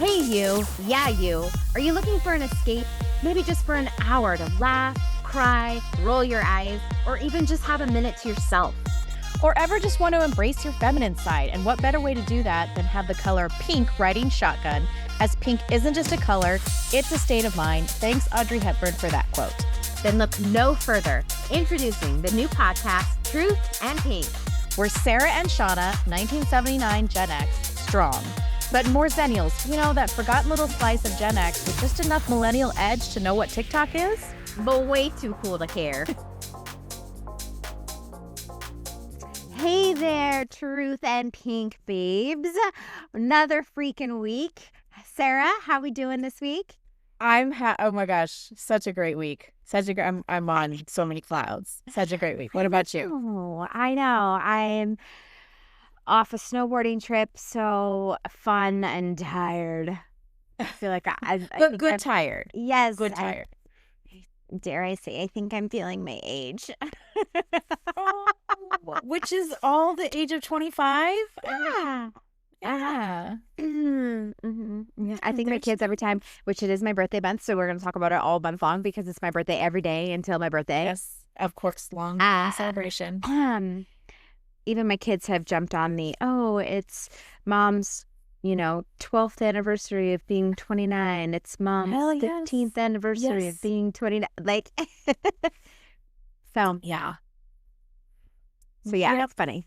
Hey you, yeah you, are you looking for an escape? Maybe just for an hour to laugh, cry, roll your eyes, or even just have a minute to yourself. Or ever just want to embrace your feminine side, and what better way to do that than have the color pink riding shotgun, as pink isn't just a color, it's a state of mind. Thanks Audrey Hepburn for that quote. Then look no further. Introducing the new podcast, Truth and Pink. We're Sarah and Shauna, 1979 Gen X, strong. But more Zennials, you know, that forgotten little slice of Gen X with just enough millennial edge to know what TikTok is? But way too cool to care. Hey there, Truth and Pink babes. Another freaking week. Sarah, how we doing this week? Oh my gosh, such a great week. I'm on so many clouds. Such a great week. What about you? Oh, I know. I'm off a snowboarding trip, so fun and tired. I feel like But good tired. Yes. Good tired. Dare I say, I think I'm feeling my age. Which is all the age of 25? Yeah. Yeah. Yeah. I think my kids every time, which it is my birthday month, so we're going to talk about it all month long because it's my birthday every day until my birthday. Yes, of course, long celebration. Even my kids have jumped on it's mom's, 12th anniversary of being 29. It's mom's 15th anniversary of being 29. Like, so yeah. So yeah, it's funny.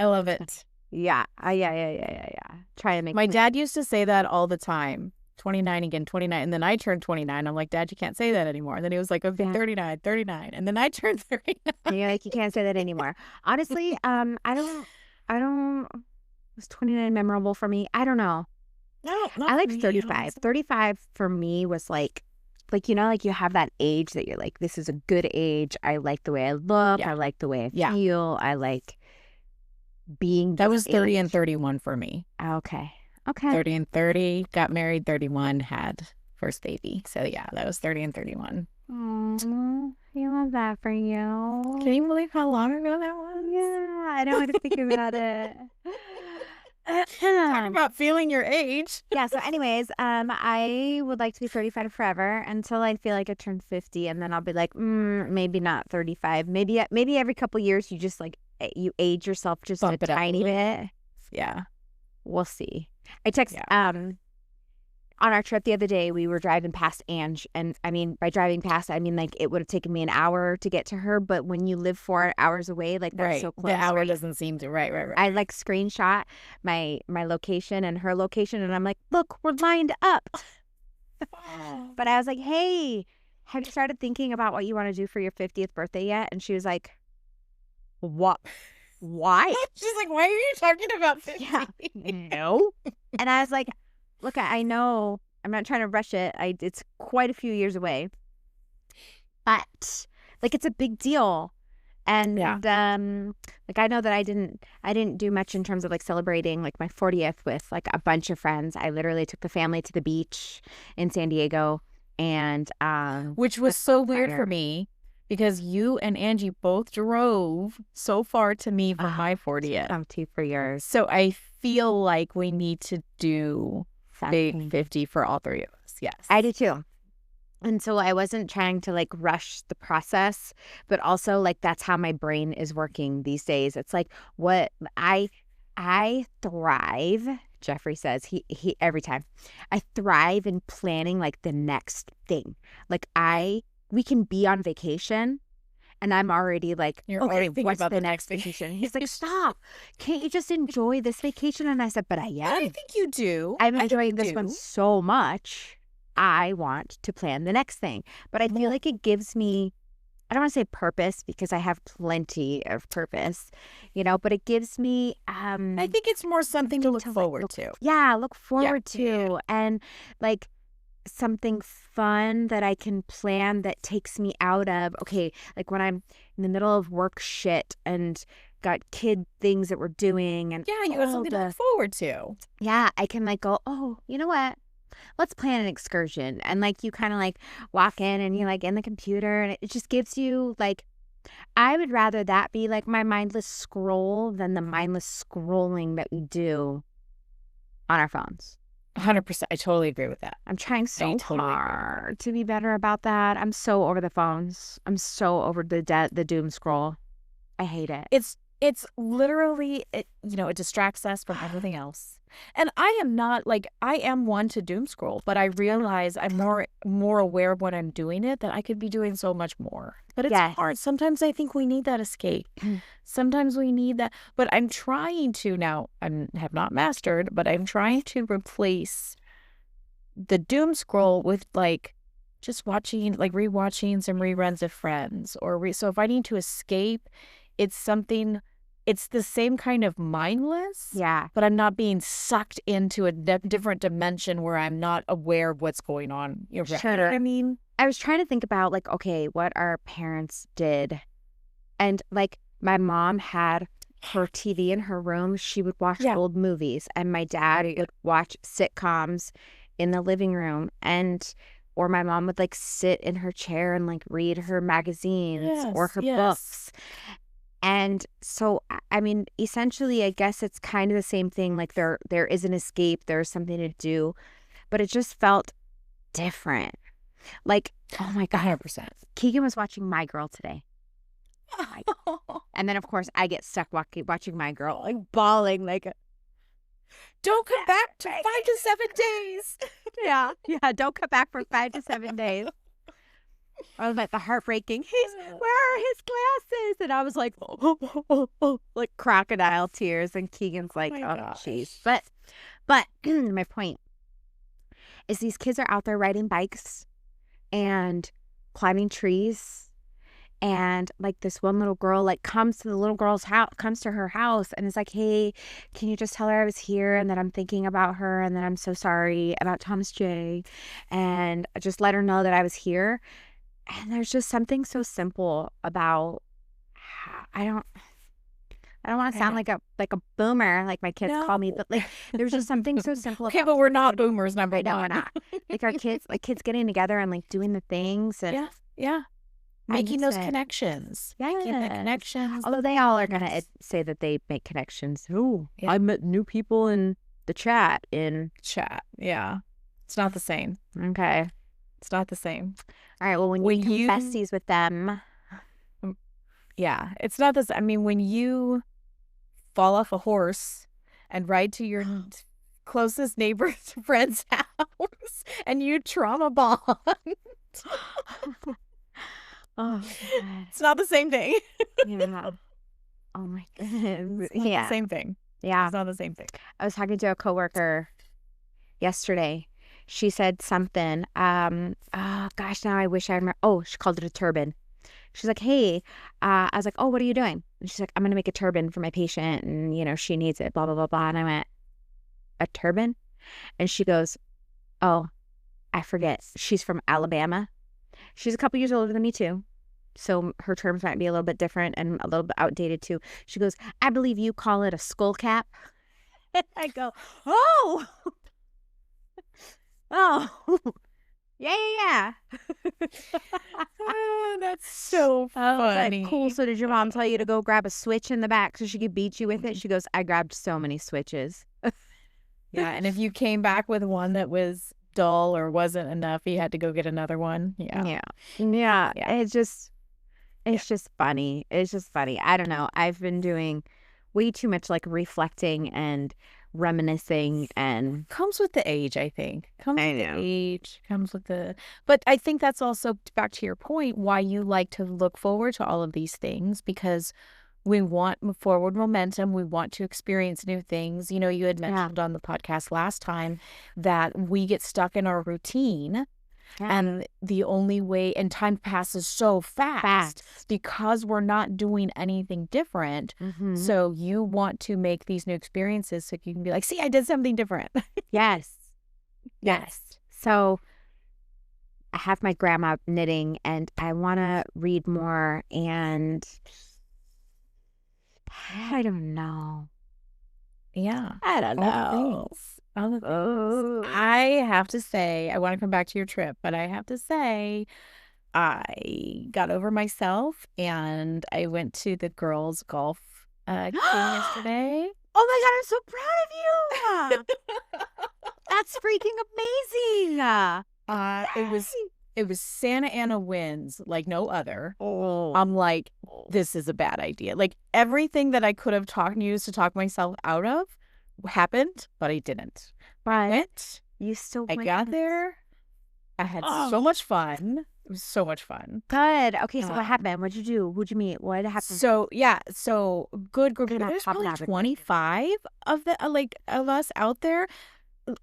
I love it. Yeah. Try and make my dad used to say that all the time. 29 again, 29. And then I turned 29. I'm like, Dad, you can't say that anymore. And then he was like, okay, 39. And then I turned 39. And you're like, you can't say that anymore. Honestly, I don't, was 29 memorable for me? I don't know. No, I like 35. 35 for me was like, you have that age that you're like, this is a good age. I like the way I look. Yeah. I like the way I feel. I like being That was 30 and 31 for me. Okay. 30 and 30, got married, 31, had first baby. So yeah, that was 30 and 31. Oh, I love that for you. Can you believe how long ago that was? Yeah, I don't want to think about it. Talk about feeling your age. Yeah, so anyways, I would like to be 35 forever until I feel like I turn 50, and then I'll be like, maybe not 35. Maybe every couple years you just like, you age yourself just a tiny bit. Yeah. We'll see. I text on our trip the other day, we were driving past Ange, and I mean, by driving past, I mean like it would have taken me an hour to get to her, but when you live 4 hours away, like that's so close. The hour doesn't seem to right. I like screenshot my location and her location, and I'm like, look, we're lined up. But I was like, hey, have you started thinking about what you want to do for your 50th birthday yet? And she was like, what? Why? She's like, why are you talking about 50? Yeah. No. And I was like, look, I know I'm not trying to rush it. It's quite a few years away, but like it's a big deal. And like I know that I didn't do much in terms of like celebrating like my 40th with like a bunch of friends. I literally took the family to the beach in San Diego, and which was so weird for me. Because you and Angie both drove so far to me for my 40th. I'm too for yours. So I feel like we need to do big 50 for all three of us. Yes. I do too. And so I wasn't trying to like rush the process, but also like that's how my brain is working these days. It's like what I thrive. Jeffrey says he every time I thrive in planning like the next thing. Like we can be on vacation and I'm already like, okay, what's the next vacation? He's like, stop. Can't you just enjoy this vacation? And I said, but I am. I think you do. I'm enjoying this one so much. I want to plan the next thing. But I feel like it gives me, I don't want to say purpose because I have plenty of purpose, but it gives me. I think it's more something to look forward to. Yeah, look forward to. And like, something fun that I can plan that takes me out of, okay, like when I'm in the middle of work shit and got kid things that we're doing. And you got something to look forward to. Yeah, I can like go, oh, you know what? Let's plan an excursion. And like you kind of like walk in and you're like in the computer and it just gives you like, I would rather that be like my mindless scroll than the mindless scrolling that we do on our phones. 100%. I totally agree with that. I'm trying so totally agree with hard to be better about that. I'm so over the phones. I'm so over the doom scroll. I hate it. It's literally, it distracts us from everything else. And I am not like, I am one to doom scroll, but I realize I'm more aware of when I'm doing it, that I could be doing so much more. But it's Yes. hard. Sometimes I think we need that escape. Sometimes we need that. But I'm trying to now, I have not mastered, but I'm trying to replace the doom scroll with like just watching, like rewatching some reruns of Friends, or so if I need to escape, it's something, it's the same kind of mindless, Yeah. but I'm not being sucked into a different dimension where I'm not aware of what's going on. You know what I mean? I was trying to think about like, okay, what our parents did. And like my mom had her TV in her room. She would watch old movies, and my dad would watch sitcoms in the living room, or my mom would like sit in her chair and like read her magazines or her books. And so, I mean, essentially, I guess it's kind of the same thing. Like there is an escape, there's something to do, but it just felt different. Like, oh my God, 100%. Keegan was watching My Girl today. And then, of course, I get stuck watching My Girl, like bawling, like, don't come back to 5 to 7 days. Yeah, don't come back for 5 to 7 days. I was like the heartbreaking, where are his glasses? And I was like, like crocodile tears. And Keegan's like, oh, jeez. But my point is these kids are out there riding bikes and climbing trees. And like this one little girl like comes to her house and is like, hey, can you just tell her I was here and that I'm thinking about her and that I'm so sorry about Thomas J. And just let her know that I was here. And there's just something so simple about, I don't want to sound like a boomer, like my kids call me, but like there's just something so simple. Okay, but we're not boomers, number one. No, we're not. Like our kids, getting together and like doing the things and making those connections. Making the connections. Although they all are gonna say that they make connections. Oh, I met new people in the chat. Yeah, it's not the same. Okay. It's not the same. All right. Well, when you besties with them. Yeah. It's not this. I mean, when you fall off a horse and ride to your closest neighbor's friend's house and you trauma bond. Oh, it's not the same thing. Yeah. Oh my goodness. It's not the same thing. Yeah. It's not the same thing. I was talking to a coworker yesterday. She said something. Oh gosh, now I wish I remember. Oh, she called it a turban. She's like, hey, I was like, oh, what are you doing? And she's like, I'm gonna make a turban for my patient, and she needs it. Blah blah blah blah. And I went, a turban? And she goes, oh, I forget. She's from Alabama. She's a couple years older than me too. So her terms might be a little bit different and a little bit outdated too. She goes, I believe you call it a skull cap. And I go, oh, oh, yeah. That's so funny. Like, cool. So did your mom tell you to go grab a switch in the back so she could beat you with it? She goes, I grabbed so many switches. Yeah. And if you came back with one that was dull or wasn't enough, you had to go get another one. Yeah. It's just funny. It's just funny. I don't know. I've been doing way too much like reflecting and reminiscing, and comes with the age, I think. Comes with the but I think that's also, back to your point, why you like to look forward to all of these things, because we want forward momentum. We want to experience new things. You had mentioned on the podcast last time that we get stuck in our routine. And the only way, and time passes so fast because we're not doing anything different. Mm-hmm. So you want to make these new experiences so you can be like, see, I did something different. Yes. So I have my grandma knitting and I want to read more, and I don't know. Yeah. I don't know. I have to say, I want to come back to your trip, but I have to say, I got over myself and I went to the girls' golf game yesterday. Oh my God, I'm so proud of you. That's freaking amazing. It was Santa Ana winds like no other. Oh. I'm like, this is a bad idea. Like everything that I could have used to talk myself out of happened, but I didn't. But you still I went. got there. I had so much fun. It was so much fun. Good. Okay, so what happened? What'd you do? Who'd you meet? What happened? So good group. There's probably 25 of the of us out there.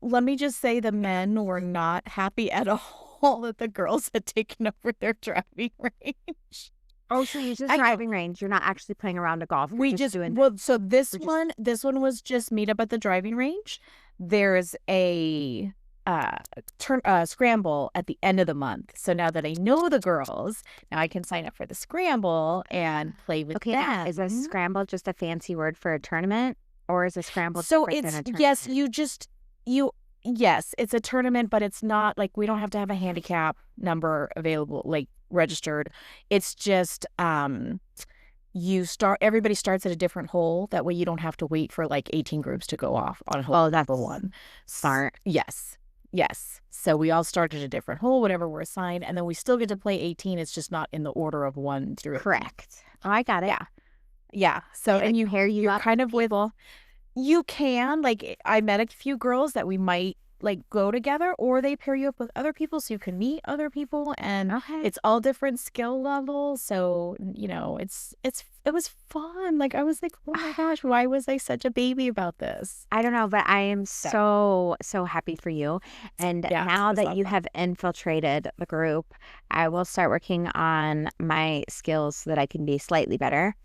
Let me just say the men were not happy at all that the girls had taken over their driving range. Oh, so you just driving range. You're not actually playing around a golf. So this one was just meet up at the driving range. There's a scramble at the end of the month. So now that I know the girls, now I can sign up for the scramble and play with them. Now, is a scramble just a fancy word for a tournament, or is a scramble? So it's yes, it's a tournament, but it's not like we don't have to have a handicap number available, like registered. It's just everybody starts at a different hole. That way you don't have to wait for like 18 groups to go off on hole number one. Smart. Yes. So we all start at a different hole, whatever we're assigned, and then we still get to play 18. It's just not in the order of 1 through 18. Correct. Oh, I got it. Yeah. So and you pair you up kind of with you can like I met a few girls that we might like go together, or they pair you up with other people so you can meet other people, and it's all different skill levels. So it was fun. Like I was like, oh my gosh, why was I such a baby about this? I don't know, but I am so happy for you. And now that you have infiltrated the group, I will start working on my skills so that I can be slightly better.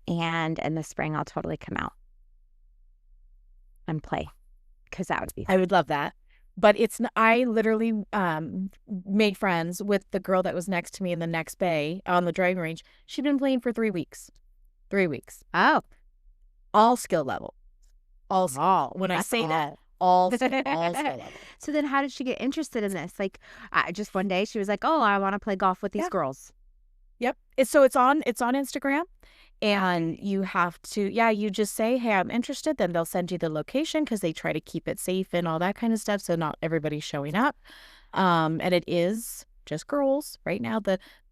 And in the spring, I'll totally come out and play, because that would be fun. I would love that. But I literally made friends with the girl that was next to me in the next bay on the driving range. She'd been playing for 3 weeks. 3 weeks. Oh. All skill level. When I say that, all skill level. So then how did she get interested in this? Like just one day she was like, oh, I want to play golf with these girls. Yep. So it's on Instagram. And you have to, you just say, hey, I'm interested. Then they'll send you the location because they try to keep it safe and all that kind of stuff. So not everybody's showing up. And it is just girls right now.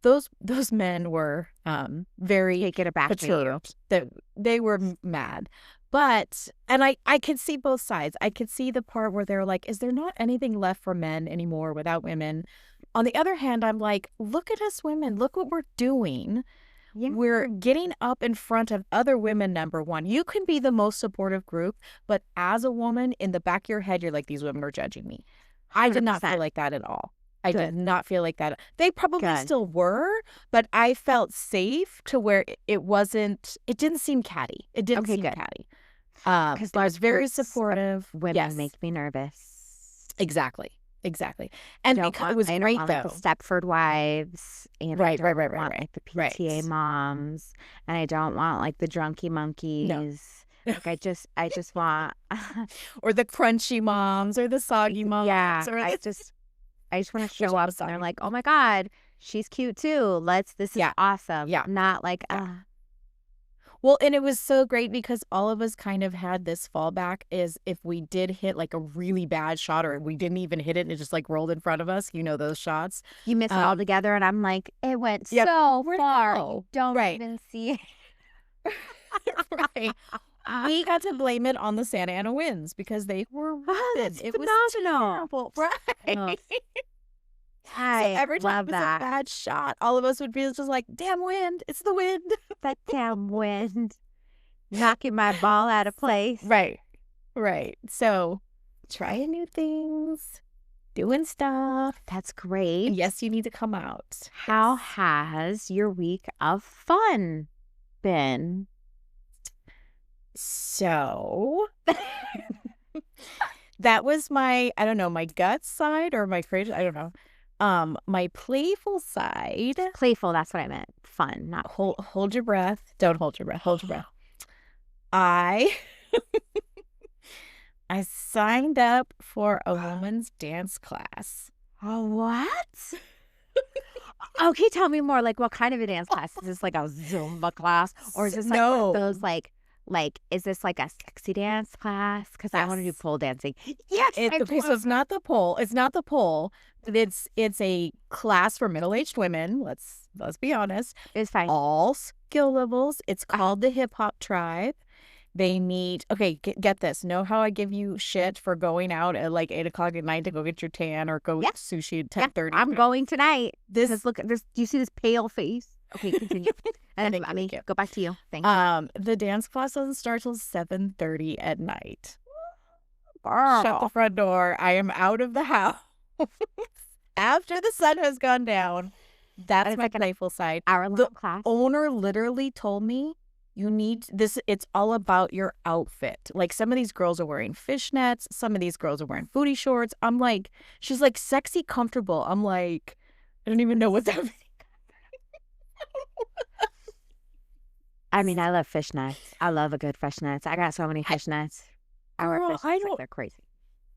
Those men were very taken aback. They were mad. But, and I could see both sides. I could see the part where they're like, is there not anything left for men anymore without women? On the other hand, I'm like, look at us women. Look what we're doing. Yeah. We're getting up in front of other women, number one. You can be the most supportive group, but as a woman, in the back of your head, you're like, these women are judging me. 100%. I did not feel like that at all. I did not feel like that. They probably still were, but I felt safe to where it didn't seem catty. It didn't seem catty. Because I was very supportive. Women make me nervous. Exactly. And because it was great, though. Like the Stepford wives, and right. Like the PTA moms, and I don't want like the drunky monkeys. No. Like I just want, or the crunchy moms, or the soggy moms. Yeah, I just want to show up, and they're like, oh my god, she's cute too. This is awesome. Yeah, not like Well, and it was so great because all of us kind of had this fallback is if we did hit like a really bad shot or we didn't even hit it and it just like rolled in front of us, those shots. You miss it all together, and I'm like, it went so far. You don't even see it. Right. We got to blame it on the Santa Ana winds because they were it was terrible. Right. So every time it was a bad shot, all of us would be just like, damn wind, it's the wind. That damn wind. Knocking my ball out of place. Right. So trying new things, doing stuff. That's great. Yes, you need to come out. How has your week of fun been? So that was my gut side or my crazy, I don't know. My playful side. Playful, that's what I meant. Fun, not hold your breath. Don't hold your breath. Hold your breath. I signed up for a woman's dance class. Oh, what? Okay, tell me more. Like, what kind of a dance class? Is this like a Zumba class, or is this like those like like, is this like a sexy dance class? Because I want to do Yes. pole dancing. Yes. Okay, so it's not the pole. It's not the pole. It's a class for middle-aged women. Let's be honest. It's fine. All skill levels. It's called the Hip Hop Tribe. They meet. Okay, get this. Know how I give you shit for going out at like 8 o'clock at night to go get your tan or go Yeah. get sushi at Yeah, 10:30? I'm going tonight. This Look at this. Do you see this pale face? Okay, continue. And then Thank you. go back to you. Thank you. The dance class doesn't start till 7:30 at night. Girl. Shut the front door. I am out of the house. After the sun has gone down. That's my playful side. Hour-long class. Owner literally told me, you need this. It's all about your outfit. Like, some of these girls are wearing fishnets. Some of these girls are wearing booty shorts. I'm like, she's like, sexy, comfortable. I'm like, I don't even know what that means. I mean, I love fishnets. I love a good fishnets. I got so many fishnets. I wear fishnets like they're crazy.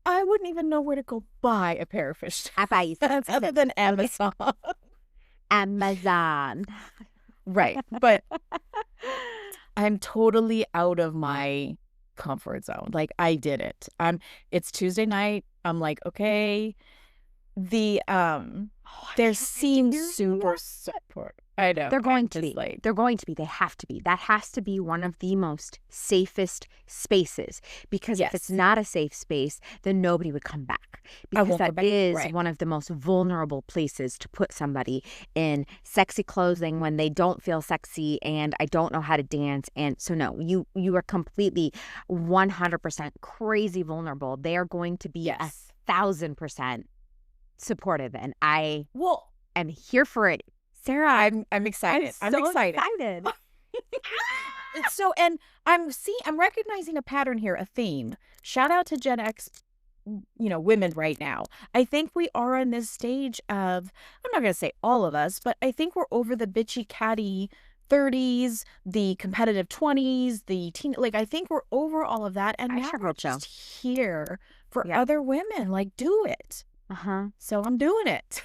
I wouldn't even know where to go buy a pair of fishnets. I buy you some other than Amazon. Amazon. Right. But I'm totally out of my comfort zone. Like, I did it. It's Tuesday night. I'm like, okay. There seems super support. I know. They're going to be. They're going to be. They have to be. That has to be one of the most safest spaces, because if it's not a safe space, then nobody would come back, because that is one of the most vulnerable places to put somebody in sexy clothing when they don't feel sexy and I don't know how to dance. And so no, you are completely 100% crazy vulnerable. They are going to be 1,000% supportive, and I am here for it. Sarah, I'm excited. I'm so excited. So, and I'm recognizing a pattern here, a theme. Shout out to Gen X, women right now. I think we are in this stage of, I'm not going to say all of us, but I think we're over the bitchy catty 30s, the competitive 20s, the teen. Like, I think we're over all of that, and now we're just here for other women. Like, do it. So I'm doing it.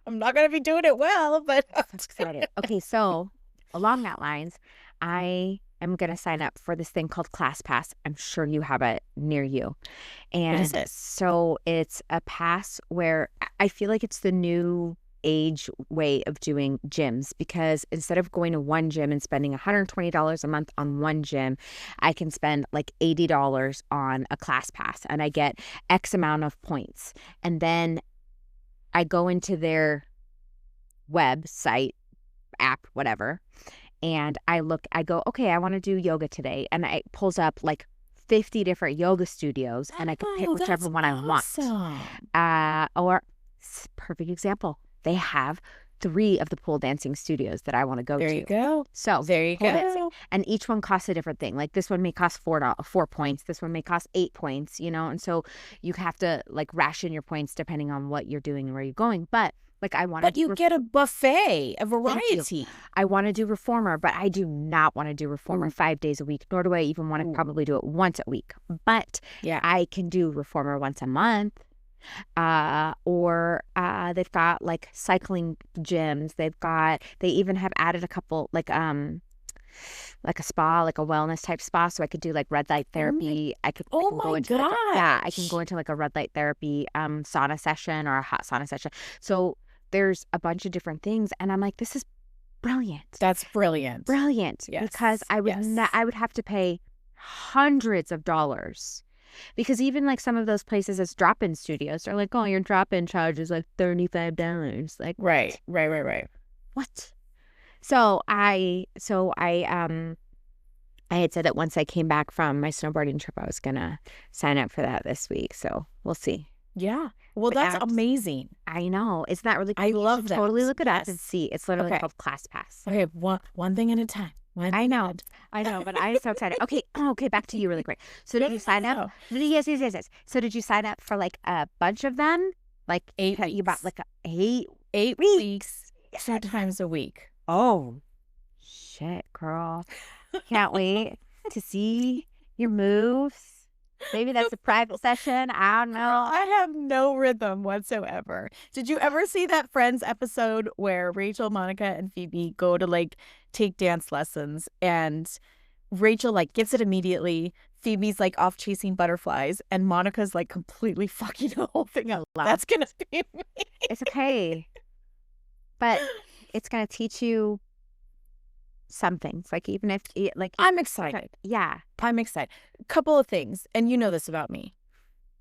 I'm not going to be doing it well, but I'm excited. Okay, so along that lines, I am going to sign up for this thing called ClassPass. I'm sure you have it near you. And what is it? So it's a pass where I feel like it's the new age way of doing gyms, because instead of going to one gym and spending $120 a month on one gym, I can spend like $80 on a ClassPass, and I get X amount of points. And then I go into their website, app, whatever, and I go, okay, I want to do yoga today. And it pulls up like 50 different yoga studios, and I can pick whichever one I want. Or, perfect example, they have 3 of the pole dancing studios that I want to go to. There you go. So there you go. Dancing, and each one costs a different thing. Like, this one may cost 4 points. This one may cost 8 points, and so you have to like ration your points depending on what you're doing and where you're going. But like, I want to. But you get a buffet, a variety. I want to do reformer, but I do not want to do reformer 5 days a week, nor do I even want to probably do it once a week. But I can do reformer once a month. Or they've got like cycling gyms. They even have added a couple like a spa, like a wellness type spa, so I could do like red light therapy. I can go into I can go into like a red light therapy sauna session or a hot sauna session. So there's a bunch of different things, and I'm like, this is brilliant. That's brilliant. Yes. Because I would have to pay hundreds of dollars. Because even like some of those places as drop-in studios are like, oh, your drop-in charge is like $35. Like, right. What? So I had said that once I came back from my snowboarding trip, I was gonna sign up for that this week. So we'll see. Yeah. Well, that's amazing. I know. Isn't that really cool? I love that. Totally look it up and see. It's literally called ClassPass. Okay, one thing at a time. I know, but I'm so excited. Okay, back to you really quick. So did you sign up? Yes. So did you sign up for like a bunch of them? Like 8 weeks. You bought like 8 weeks, 7 times a week. Oh, shit, girl. Can't wait to see your moves. Maybe that's a private session. I don't know. I have no rhythm whatsoever. Did you ever see that Friends episode where Rachel, Monica, and Phoebe go to like take dance lessons, and Rachel like gets it immediately. Phoebe's like off chasing butterflies, and Monica's like completely fucking the whole thing up. That's gonna be me. It's okay, but it's gonna teach you some things. Like even if like I'm excited. Yeah, I'm excited. Couple of things, and you know this about me.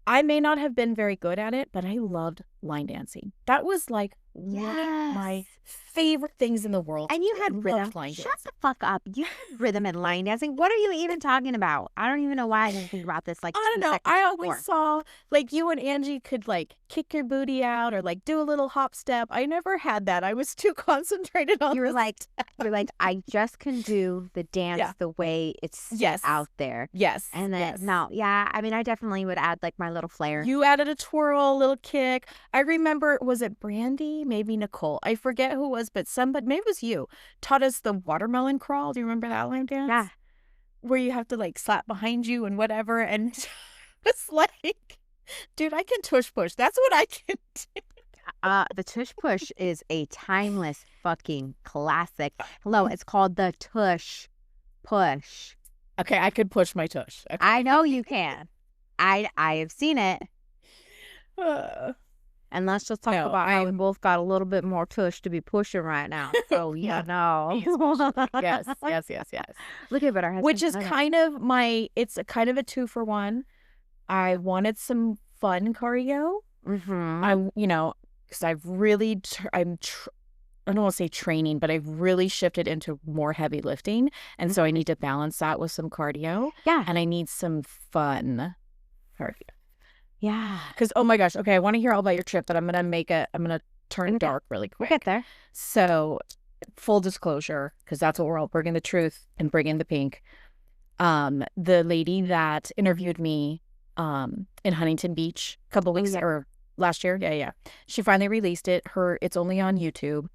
I may not have been very good at it, but I loved line dancing. That was like one of my favorite things in the world. And you had rhythm. Shut the fuck up. You had rhythm and line dancing. What are you even talking about? I don't even know why I didn't think about this. Like, I don't know. I always saw like you and Angie could like kick your booty out or like do a little hop step. I never had that. I was too concentrated on. You're like, I just can do the dance the way it's out there. Yes. And then no, yeah. I mean, I definitely would add like my little flair. You added a twirl, a little kick. I remember, was it Brandy? Maybe Nicole. I forget who it was, but somebody, maybe it was you, taught us the watermelon crawl. Do you remember that line dance? Yeah. Where you have to like slap behind you and whatever. And it's like, dude, I can tush push. That's what I can do. The tush push is a timeless fucking classic. Hello, it's called the tush push. Okay, I could push my tush. Okay. I know you can. I have seen it. And let's just talk about how we both got a little bit more tush to be pushing right now. So no. Yes. Look at our husband. Which is kind of it's a kind of a 2-for-1. I wanted some fun cardio. Mm-hmm. Because I've really, I don't want to say training, but I've really shifted into more heavy lifting. And so I need to balance that with some cardio. Yeah. And I need some fun cardio. Yeah. Because, oh my gosh. Okay. I want to hear all about your trip, but I'm going to turn dark really quick. We'll get there. So full disclosure, because that's what we're all bringing the truth and bringing the pink. The lady that interviewed me in Huntington Beach a couple weeks or last year. Yeah. She finally released it. It's only on YouTube.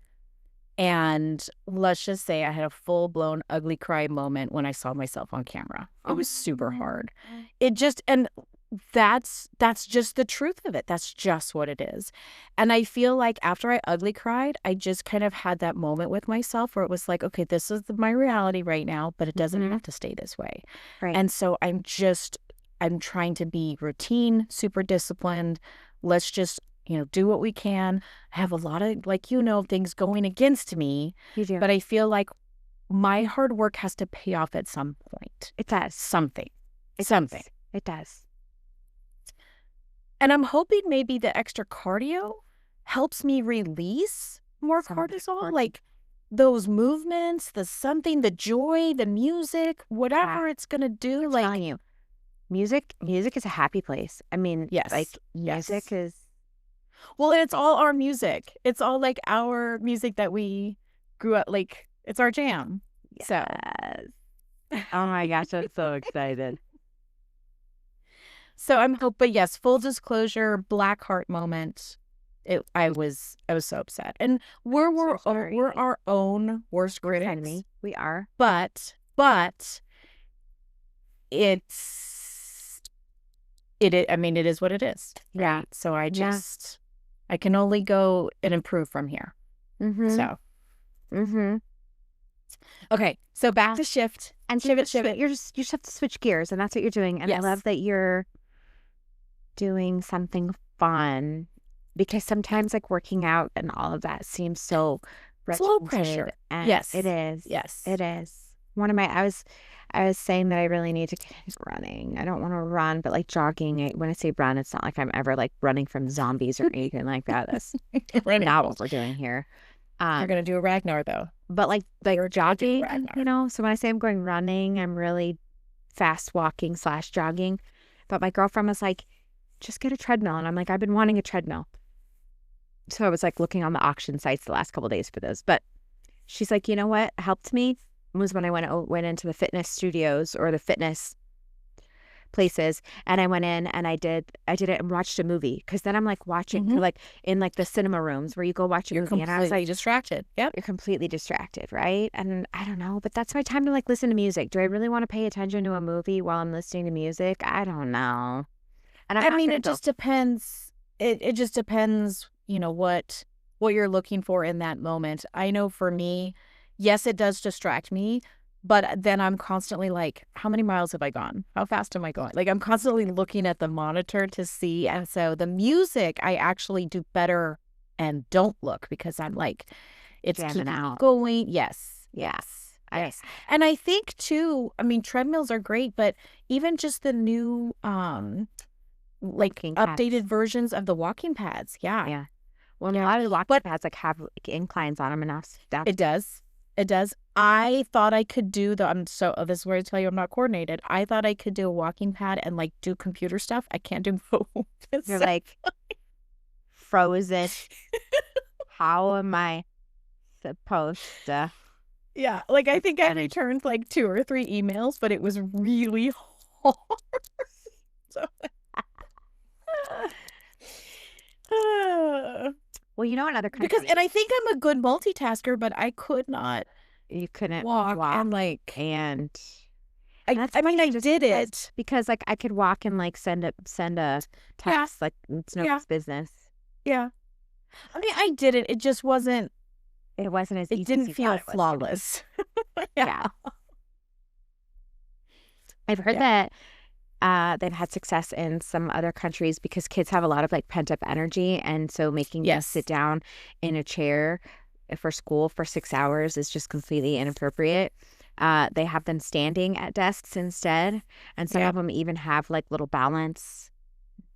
And let's just say I had a full-blown ugly cry moment when I saw myself on camera. It was super hard. That's just the truth of it. That's just what it is. And I feel like after I ugly cried, I just kind of had that moment with myself where it was like, okay, this is my reality right now, but it doesn't have to stay this way. Right. And so I'm trying to be routine, super disciplined. Let's just do what we can. I have a lot of, things going against me. You do. But I feel like my hard work has to pay off at some point. It does. Something. It does. And I'm hoping maybe the extra cardio helps me release more cortisol. Like those movements, the joy, the music, whatever it's going to do. I'm telling you, music is a happy place. I mean, music is... Well, and it's all our music. It's all like our music that we grew up, like it's our jam. Yes. So. Oh my gosh, I'm so excited. So but yes, full disclosure, black heart moment. I was so upset. And we're our own worst critics. We are. But it is what it is. Yeah. Right? So I can only go and improve from here. Mm-hmm. So. Mm-hmm. Okay. So back to shift. And shift. You just have to switch gears, and that's what you're doing. And I love that you're doing something fun, because sometimes like working out and all of that seems so low pressure. And yes. It is. Yes. It is. I was saying that I really need to get running. I don't want to run, but like jogging. When I say run, it's not like I'm ever like running from zombies or anything like that. That's not what we're doing here. You're gonna do a Ragnar though. But like jogging, So when I say I'm going running, I'm really fast walking / jogging. But my girlfriend was like, just get a treadmill, and I'm like, I've been wanting a treadmill. So I was like looking on the auction sites the last couple of days for those. But she's like, you know what helped me was when I went into the fitness studios or the fitness places, and I went in and I did it and watched a movie, because then I'm like watching like in like the cinema rooms where you go watch a movie, and I was like distracted. Yep, you're completely distracted, right? And I don't know, but that's my time to like listen to music. Do I really want to pay attention to a movie while I'm listening to music? I don't know. And it just depends. It just depends, what you're looking for in that moment. I know for me, yes, it does distract me, But then I'm constantly like, how many miles have I gone? How fast am I going? Like, I'm constantly looking at the monitor to see. And so the music, I actually do better and don't look because I'm like, it's Jamming keeping me out. going. Yes. Yeah. Yes. Yes. And I think too, I mean, treadmills are great, but even just the new like Walking updated pads. versions of the walking pads. Yeah. Yeah. Well, a Yeah. lot of the walking But pads like have like inclines on them and stuff. it does. It does. I thought I could do this is where I tell you I'm not coordinated. I thought I could do a walking pad and like do computer stuff. I can't do both. You're like frozen. How am I supposed to? Yeah, like I think I returned like 2 or 3 emails, but it was really hard. So, well, you know, another country and I think I'm a good multitasker, but I could not you couldn't walk and like and I mean I did it because like I could walk and like send a text like it's nobody's business. Yeah. I mean I did it. It just wasn't. It wasn't as easy. It didn't feel flawless. Yeah. I've heard that they've had success in some other countries because kids have a lot of like pent up energy, and so making them sit down in a chair for school for 6 hours is just completely inappropriate. They have them standing at desks instead, and some of them even have like little balance.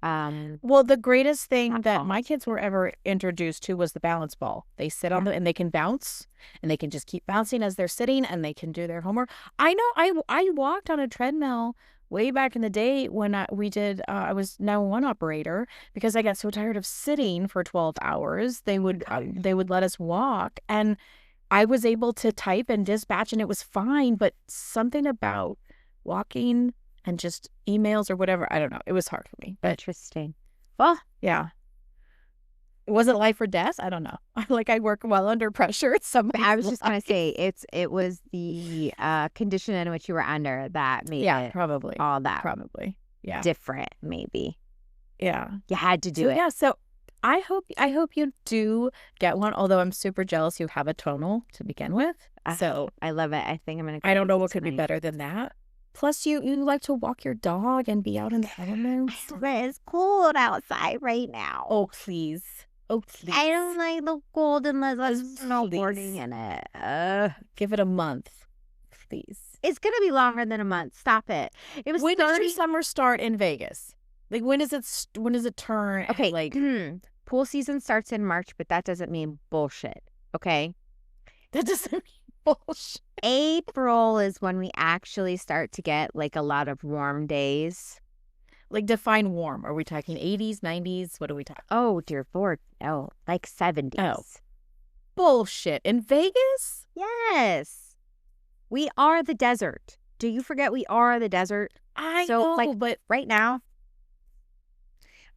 Well, the greatest thing that my kids were ever introduced to was the balance ball. They sit on and they can bounce, and they can just keep bouncing as they're sitting, and they can do their homework. I know I walked on a treadmill way back in the day when I was 911 operator because I got so tired of sitting for 12 hours. They would let us walk, and I was able to type and dispatch, and it was fine. But something about walking and just emails or whatever, I don't know. It was hard for me. But interesting. Well, yeah. Was it life or death? I don't know. Like I work well under pressure. I was just gonna say it was the condition in which you were under that made it probably all that different. Maybe you had to do it. Yeah. So I hope you do get one. Although I'm super jealous you have a tonal to begin with. So I love it. I think I'm gonna. I don't know what could be better than that. Plus, you like to walk your dog and be out in the elements. It's cold outside right now. Oh, please. Oh, please. I don't like the cold unless I'm snowboarding in it. Give it a month, please. It's going to be longer than a month. Stop it. When does your summer start in Vegas? Like, when does it turn? Okay, like pool season starts in March, but that doesn't mean bullshit. Okay? That doesn't mean bullshit. April is when we actually start to get like a lot of warm days. Like define warm. Are we talking 80s, 90s? What are we talking? Oh, dear Lord. Oh, like 70s. Oh. Bullshit. In Vegas? Yes. We are the desert. Do you forget we are the desert? I know, like, but right now.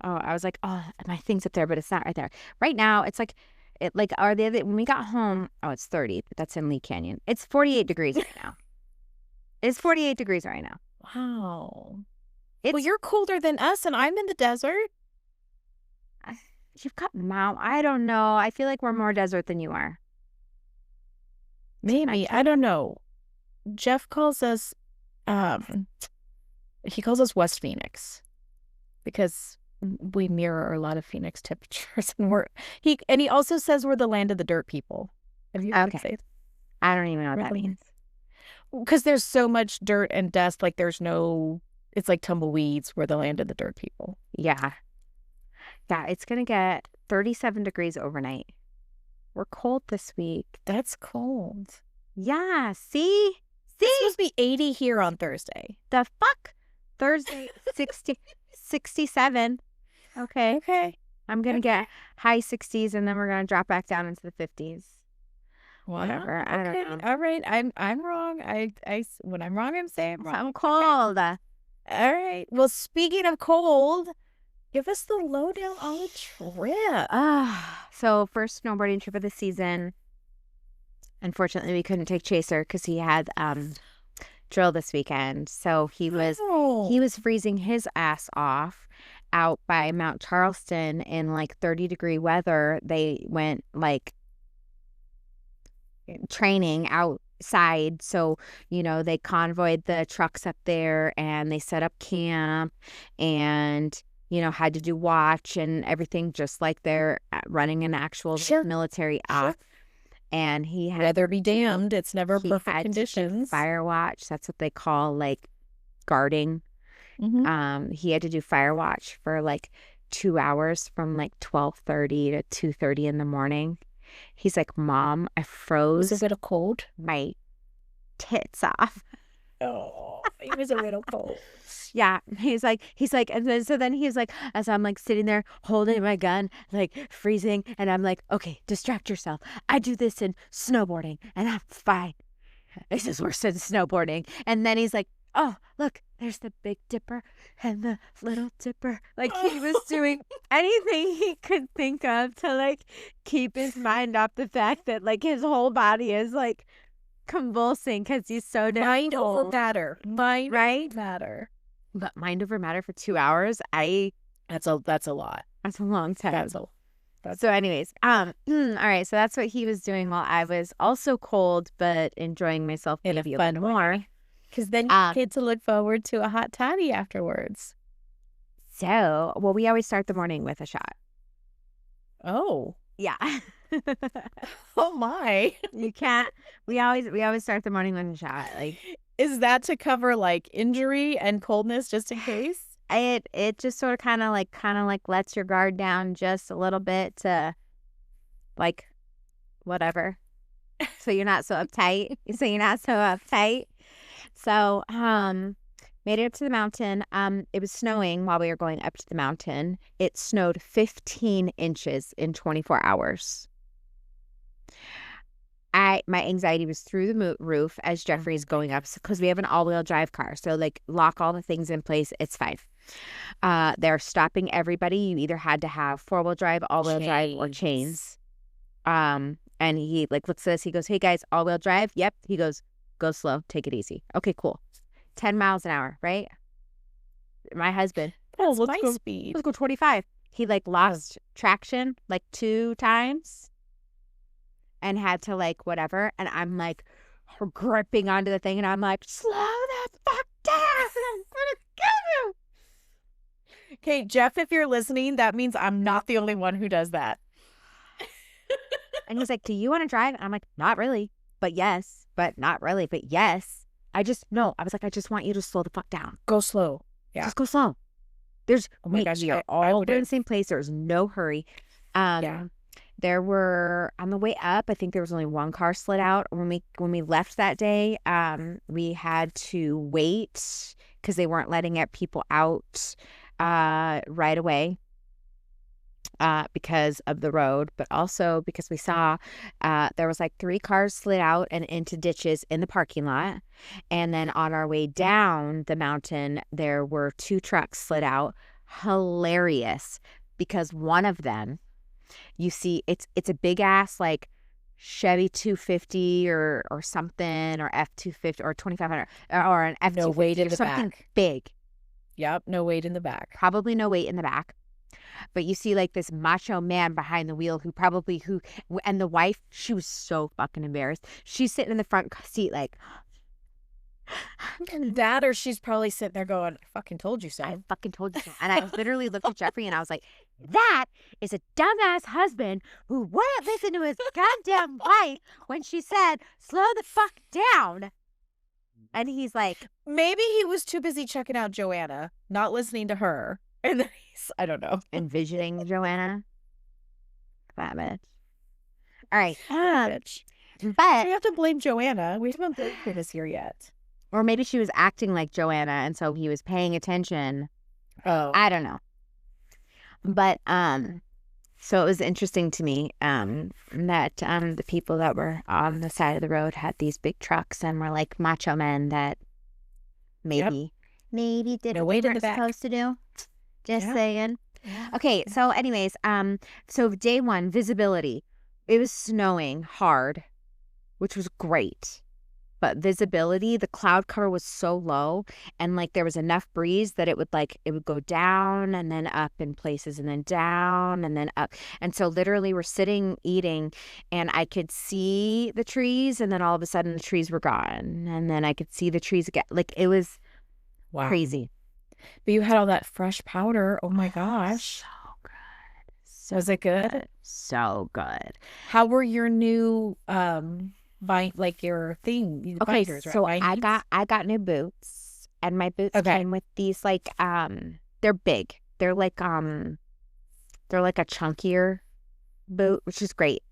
Oh, I was like, oh, my thing's up there, but it's not right there. Right now, it's like, when we got home, it's 30, but that's in Lee Canyon. It's 48 degrees right now. It's 48 degrees right now. Wow. Well, you're colder than us, and I'm in the desert. You've got I don't know. I feel like we're more desert than you are. Maybe. I don't know. Jeff calls us, he calls us West Phoenix because we mirror a lot of Phoenix temperatures, and he also says we're the land of the dirt people. Have you heard him say that? I don't even know what that means. Because there's so much dirt and dust, like it's like tumbleweeds. We're the land of the dirt people. Yeah. Yeah, it's gonna get 37 degrees overnight. We're cold this week. That's cold. Yeah, see? It's supposed to be 80 here on Thursday. The fuck? Thursday, 67. Okay. I'm going to get high 60s, and then we're going to drop back down into the 50s. Whatever. I don't know. All right. I'm wrong. When I'm wrong, I'm saying wrong. I'm cold. All right. Well, speaking of cold, give us the lowdown on the trip. So first snowboarding trip of the season. Unfortunately, we couldn't take Chaser because he had drill this weekend. So he was freezing his ass off out by Mount Charleston in like 30-degree weather. They went like training out side. So, they convoyed the trucks up there and they set up camp and, had to do watch and everything just like they're running an actual military op. And he had weather be damned. It's never perfect conditions. Fire watch. That's what they call like guarding. He had to do fire watch for like 2 hours from like 12:30 to 2:30 in the morning. He's like, Mom, I froze. Was it a little cold? My tits off. Oh, he was a little cold. Yeah. He's like, and then he's like, as I'm like sitting there holding my gun, like freezing, and I'm like, okay, distract yourself. I do this in snowboarding and I'm fine. This is worse than snowboarding. And then he's like, oh, look, there's the Big Dipper and the Little Dipper. Like he was doing anything he could think of to like keep his mind off the fact that like his whole body is like convulsing because he's so damn mind over matter. Mind right? Matter. But mind over matter for 2 hours, that's a lot. That's a long time. That's so anyways, all right. So that's what he was doing while I was also cold, but enjoying myself in a fun more. Because then you get to look forward to a hot toddy afterwards. So, well, we always start the morning with a shot. Oh. Yeah. Oh my. You can't. We always start the morning with a shot. Like, is that to cover like injury and coldness just in case? It just sort of kind of like lets your guard down just a little bit to like whatever. So you're not so uptight. So, made it up to the mountain. It was snowing while we were going up to the mountain. It snowed 15 inches in 24 hours. My anxiety was through the roof as Jeffrey's going up because we have an all-wheel drive car. So, like, lock all the things in place. It's fine. They're stopping everybody. You either had to have four-wheel drive, all-wheel drive, or chains. And he, like, looks at us. He goes, hey, guys, all-wheel drive? Yep. He goes, go slow. Take it easy. Okay, cool. 10 miles an hour, right? My husband. That's my speed. Let's go 25. He, like, lost traction, like, 2 times. And had to like whatever, and I'm like gripping onto the thing, and I'm like, slow the fuck down! I'm gonna kill you. Okay, Jeff, if you're listening, that means I'm not the only one who does that. And he's like, do you want to drive? And I'm like, not really, but yes, but not really, but yes. I was like, I just want you to slow the fuck down. Go slow. Yeah, just go slow. There's my gosh, we are all in the same place. There's no hurry. Yeah. There were, on the way up, I think there was only one car slid out. When we left that day, we had to wait because they weren't letting people out right away because of the road, but also because we saw there was like 3 cars slid out and into ditches in the parking lot. And then on our way down the mountain, there were 2 trucks slid out. Hilarious, because one of them, you see, it's a big ass like Chevy 250 or something, or F250 or 2500 or an F250. No weight in the something back. Big. Yep, no weight in the back. Probably no weight in the back. But you see like this macho man behind the wheel and the wife, she was so fucking embarrassed. She's sitting in the front seat like, that, or she's probably sitting there going, I fucking told you so. I fucking told you so. And I literally looked at Jeffrey and I was like, that is a dumbass husband who wouldn't listen to his goddamn wife when she said, slow the fuck down. And he's like, maybe he was too busy checking out Joanna, not listening to her. And then I don't know. Envisioning Joanna. That bitch. All right. Bitch. But we have to blame Joanna. We haven't blamed her this year yet. Or maybe she was acting like Joanna, and so he was paying attention. Oh. I don't know. But so it was interesting to me that the people that were on the side of the road had these big trucks and were like macho men that maybe did no what they weight in were the back. supposed to do. Just saying. Yeah. Okay, so anyways, so day 1, visibility. It was snowing hard, which was great. but visibility, the cloud cover was so low, and like there was enough breeze that it would go down and then up in places and then down and then up. And so literally we're sitting eating and I could see the trees, and then all of a sudden the trees were gone, and then I could see the trees again. Like it was crazy. But you had all that fresh powder. Oh my gosh. So good. Was it good? So good. How were your new like your thing? Okay, binders, so right? I got new boots, and my boots came with these like they're big. They're like a chunkier boot, which is great.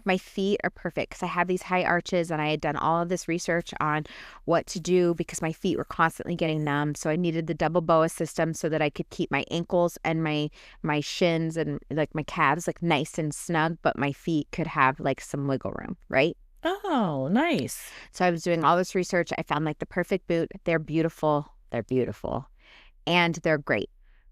My feet are perfect because I have these high arches, and I had done all of this research on what to do because my feet were constantly getting numb. So I needed the double boa system so that I could keep my ankles and my shins and like my calves like nice and snug, but my feet could have like some wiggle room, right? Oh, nice. So I was doing all this research. I found like the perfect boot. They're beautiful. They're beautiful. And they're great.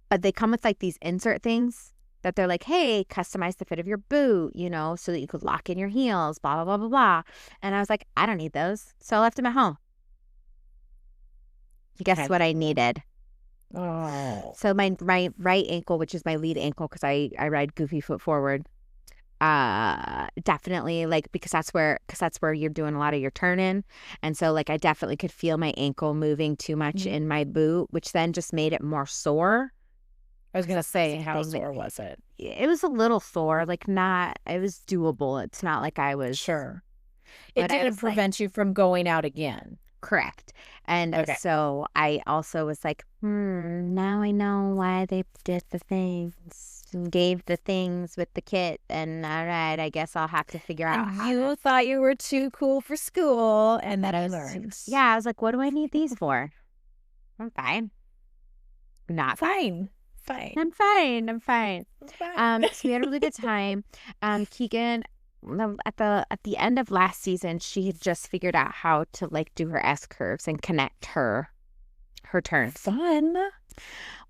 But they come with like these insert things that they're like, hey, customize the fit of your boot, you know, so that you could lock in your heels, blah, blah, blah, blah, blah. And I was like, I don't need those. So I left them at home. Guess what I needed? Oh. So my right ankle, which is my lead ankle, because I ride goofy foot forward, definitely like because that's where you're doing a lot of your turning, and so like I definitely could feel my ankle moving too much in my boot, which then just made it more sore. I was gonna say, how sore was it? It was a little sore, like not. It was doable. It's not like I was sure. It didn't prevent you from going out again. Correct. And so I also was like, now I know why they did the things and gave the things with the kit. And all right, I guess I'll have to figure out. You thought you were too cool for school, and then I learned. Yeah, I was like, what do I need these for? I'm fine. Not fine. Fine. I'm fine. I'm fine. So we had a really good time. Keegan, at the end of last season, she had just figured out how to like do her S curves and connect her turns. Fun.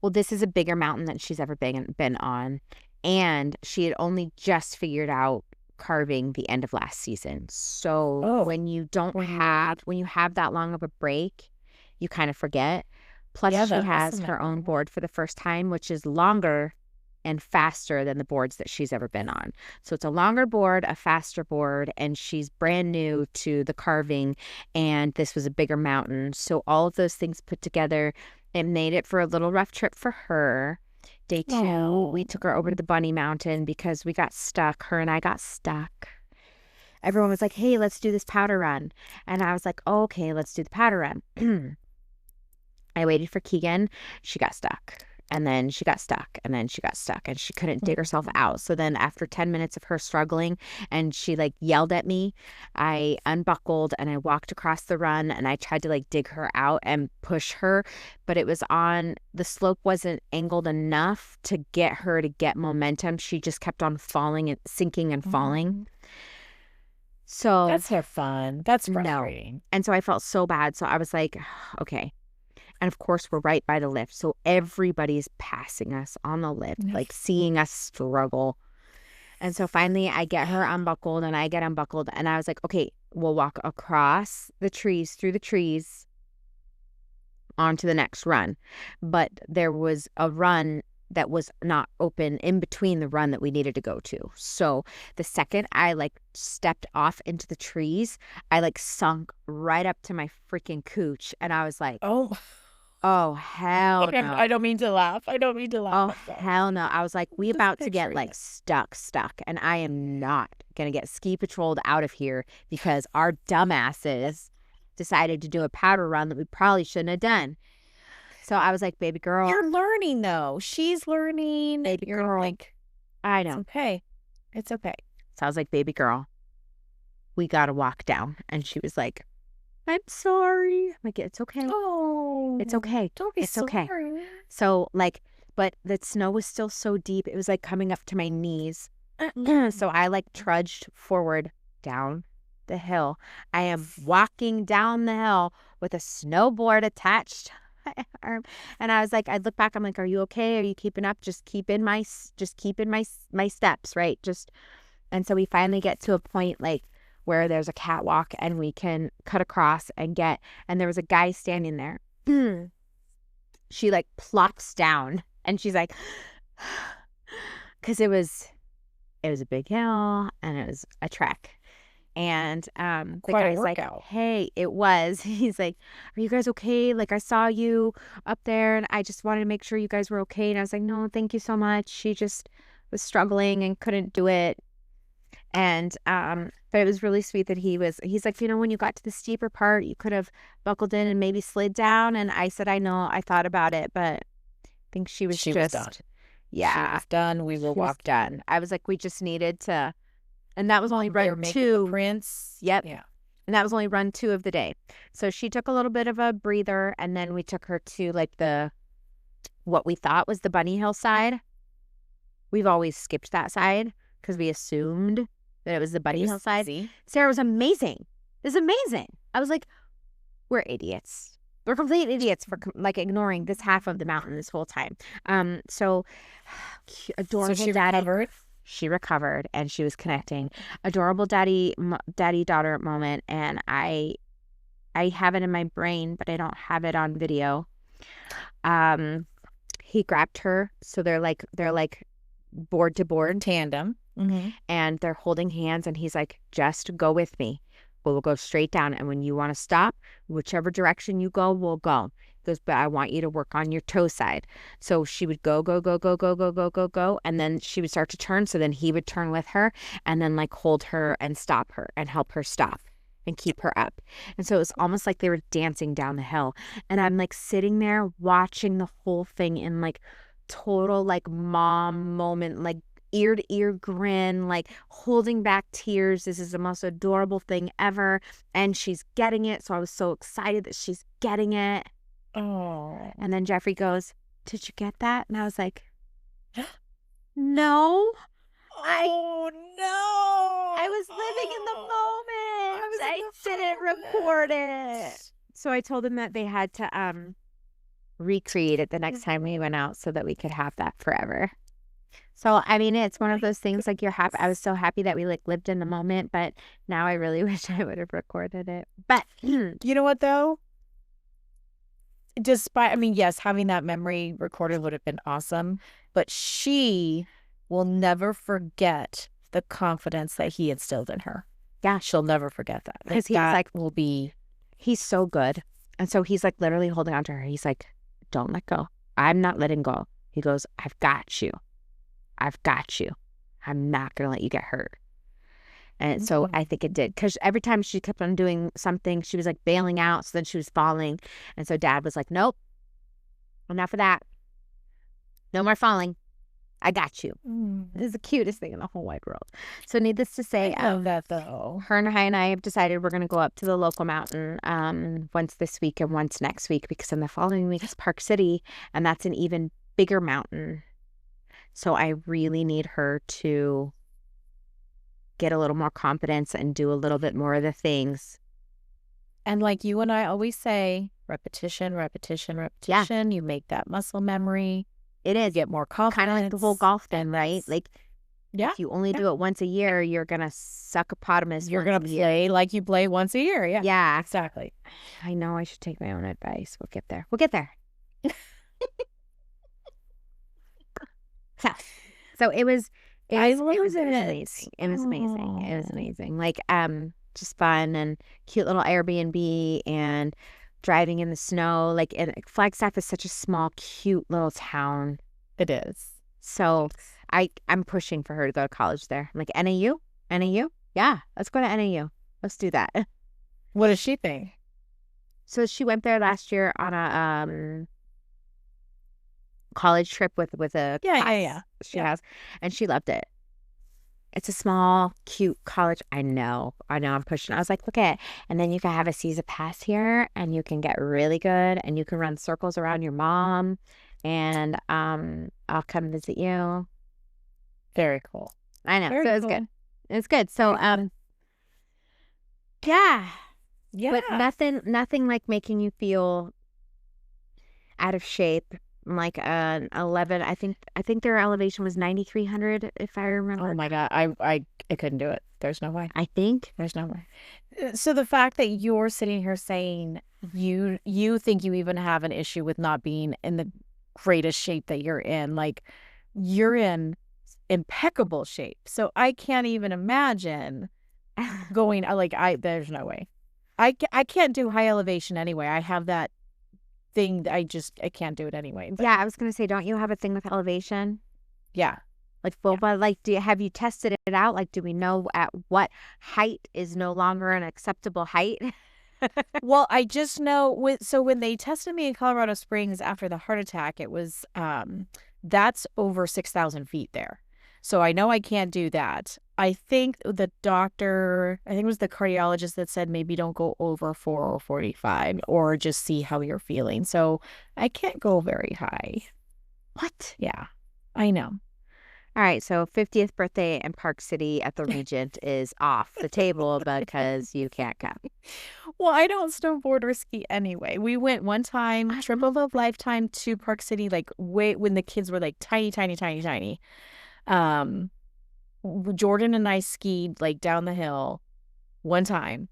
Well, this is a bigger mountain than she's ever been on, and she had only just figured out carving the end of last season. So when you have that long of a break, you kind of forget. Plus, she has her own board for the first time, which is longer and faster than the boards that she's ever been on. So it's a longer board, a faster board, and she's brand new to the carving, and this was a bigger mountain. So all of those things put together, it made it for a little rough trip for her. Day 2, we took her over to the Bunny Mountain because we got stuck. Her and I got stuck. Everyone was like, hey, let's do this powder run. And I was like, oh, okay, let's do the powder run. I waited for Keegan. She got stuck. And then she got stuck. And then she got stuck. And she couldn't dig herself out. So then after 10 minutes of her struggling and she like yelled at me, I unbuckled and I walked across the run and I tried to like dig her out and push her. But it was the slope wasn't angled enough to get her to get momentum. She just kept on falling and sinking and falling. So that's her fun. That's frustrating. No. And so I felt so bad. So I was like, okay. And of course, we're right by the lift. So everybody's passing us on the lift, like seeing us struggle. And so finally I get her unbuckled and I get unbuckled. And I was like, okay, we'll walk across the trees, through the trees, onto the next run. But there was a run that was not open in between the run that we needed to go to. So the second I like stepped off into the trees, I like sunk right up to my freaking cooch. And I was like, oh, hell no. I don't mean to laugh. Oh, hell no. I was like, we about to get like stuck. And I am not going to get ski patrolled out of here because our dumbasses decided to do a powder run that we probably shouldn't have done. So I was like, baby girl. You're learning though. She's learning. Baby girl. Like, I know. It's okay. So I was like, baby girl, we got to walk down. And she was like, I'm sorry. I'm like, it's okay. Oh, it's okay. Don't be sorry. Okay. So like, but the snow was still so deep. It was like coming up to my knees. So I like trudged forward down the hill. I am walking down the hill with a snowboard attached to my arm. And I was like, I look back, I'm like, are you okay? Are you keeping up? Just keep in my steps, right? And so we finally get to a point like where there's a catwalk and we can cut across and there was a guy standing there. She like plops down and she's like, because it was a big hill and it was a trek. And the guy's like, hey, it was. He's like, are you guys okay? Like, I saw you up there and I just wanted to make sure you guys were okay. And I was like, no, thank you so much. She just was struggling and couldn't do it. And but it was really sweet that he's like, when you got to the steeper part, you could have buckled in and maybe slid down. And I said, I know, I thought about it, but I think she was done. Yeah. She was done. We will walk done. I was like, we just needed to. And that was only run 2. Prints. Yep. Yeah. And that was only run 2 of the day. So she took a little bit of a breather, and then we took her to like what we thought was the bunny hill side. We've always skipped that side because we assumed that it was the bunny hill side. Sarah was amazing. It was amazing. I was like, we're idiots. We're complete idiots for like ignoring this half of the mountain this whole time. So adorable. So she recovered. She recovered and she was connecting. Adorable daddy daughter moment, and I have it in my brain, but I don't have it on video. He grabbed her, so they're like board to board tandem, and they're holding hands, and he's like, just go with me. We'll go straight down, and when you want to stop, whichever direction you go, we'll go. He goes, but I want you to work on your toe side. So she would go, and then she would start to turn. So then he would turn with her and then like hold her and stop her and help her stop and keep her up. And so it was almost like they were dancing down the hill. And I'm like sitting there watching the whole thing in like total like mom moment, like ear to ear grin, like holding back tears. This is the most adorable thing ever. And she's getting it. So I was so excited that she's getting it. Oh. And then Jeffrey goes, did you get that? And I was like, no. Oh, no. I was living in the moment. I didn't record it. So I told him that they had to recreate it the next time we went out so that we could have that forever. So, I mean, it's one of those things like you're happy. I was so happy that we like lived in the moment, but now I really wish I would have recorded it. But you know what, though? Despite, I mean, yes, having that memory recorded would have been awesome, but she will never forget the confidence that he instilled in her. Yeah. She'll never forget that. Because he's so good. And so he's like literally holding on to her. He's like, don't let go. I'm not letting go. He goes, I've got you. I'm not going to let you get hurt. And so I think it did, because every time she kept on doing something, she was like bailing out. So then she was falling. And so Dad was like, nope, enough of that. No more falling. I got you. This is the cutest thing in the whole wide world. So needless to say, I love that though. Her and I have decided we're going to go up to the local mountain once this week and once next week, because then the following week is Park City, and that's an even bigger mountain. So I really need her to get a little more confidence and do a little bit more of the things. And like you and I always say, repetition. Yeah. You make that muscle memory. It is. You get more confidence. Kind of like the whole golf thing, right? Like, yeah, if you only do it once a year, you're going to succopotamus. You're going to play like you play once a year. Yeah. Yeah. Exactly. I know I should take my own advice. We'll get there. So it was amazing. It was amazing. Like, just fun and cute little Airbnb and driving in the snow. Like, and Flagstaff is such a small, cute little town. It is. So I'm pushing for her to go to college there. I'm like, NAU? Yeah, let's go to NAU. Let's do that. What does she think? So she went there last year on a college trip with a class she has, and she loved it. It's a small, cute college. I know. I'm pushing. I was like, look at it. And then you can have a season pass here, and you can get really good, and you can run circles around your mom, and I'll come visit you. Very cool. I know. Very so it's cool. good. It's good. So yeah. But nothing like making you feel out of shape. Like 11, I think their elevation was 9,300, if I remember. Oh my God, I couldn't do it. There's no way. I think. There's no way. So the fact that you're sitting here saying you think you even have an issue with not being in the greatest shape that you're in, like you're in impeccable shape. So I can't even imagine going there's no way. I can't do high elevation anyway. I have that thing that I can't do it anyway. But Yeah, I was gonna say, don't you have a thing with elevation? yeah. Like full, but like, have you tested it out? Like, do we know at what height is no longer an acceptable height? Well, I just know when they tested me in Colorado Springs after the heart attack, it was that's over 6,000 feet there. So I know I can't do that. I think the doctor, I think it was the cardiologist that said maybe don't go over 4 or 45 or just see how you're feeling. So I can't go very high. What? Yeah, I know. All right, so 50th birthday in Park City at the Regent is off the table because you can't come. Well, I don't snowboard or ski anyway. We went one time, trip of a lifetime to Park City, like way when the kids were like tiny, tiny, tiny, tiny. Jordan and I skied like down the hill one time,